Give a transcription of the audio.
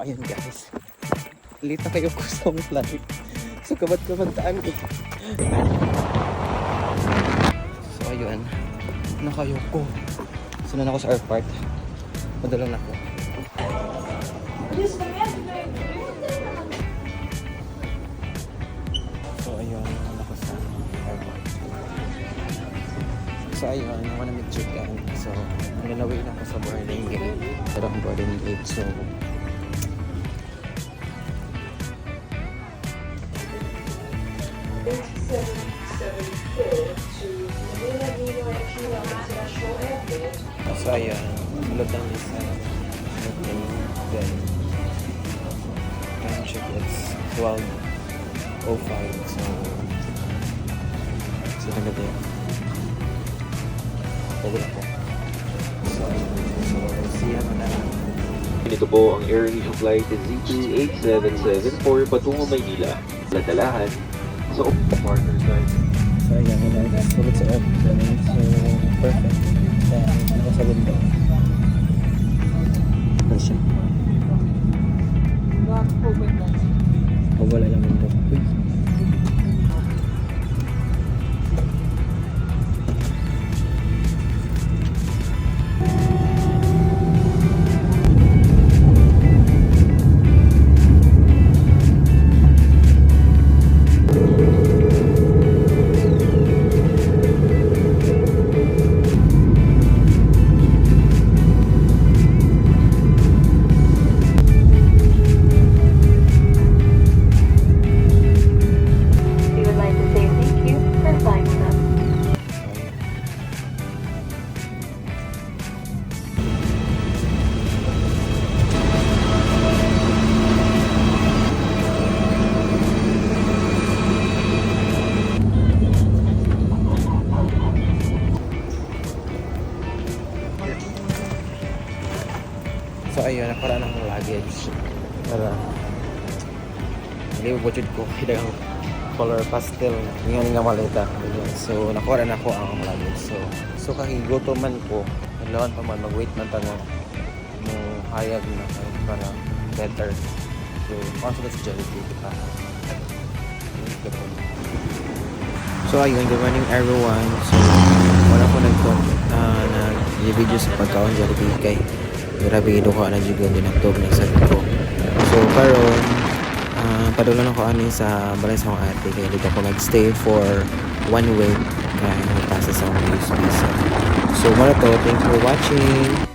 Ayun guys, late na kayo ko sa flight. So kabad-kabad taan ko. So ayun, nakayo ko. Sunod ako sa airport. Madalang na ako. So ayun, ako sa airport. So ayun, I wanna meet chicken. So I'm gonna wait ako sa boarding gate. Pero ang boarding gate, so so ayan, sulod lang isa okay, then time check it's 12:05 so naganda yan pagod ako so see you na. Ito po ang Air Asia Flight Z28774 patungo Maynila. Ladalahan sa partner side. So ayan, sulod sa airplane, so perfect. Naka sa window. Ano siya? Wala yung window. Uy. So ayun, nakaraan akong luggage para hindi budget ko hidagang color pastel nga nga malita. So nakuha na ako ang luggage. So kahigoto man ko lawan pa man mag-wait man tanong mo hayag na para better. So also that's Jollibee pa. So ayun, good morning everyone. So wala ko nag-video sa pagkaon Jollibee kay grabe ito ko na juga din nagtog na sa ko. So karon padulan ako ani sa balay sa akong ate kaya dito ako nagstay for 1 week kaya nagpasa sa akong USB. So mara to, thanks for watching.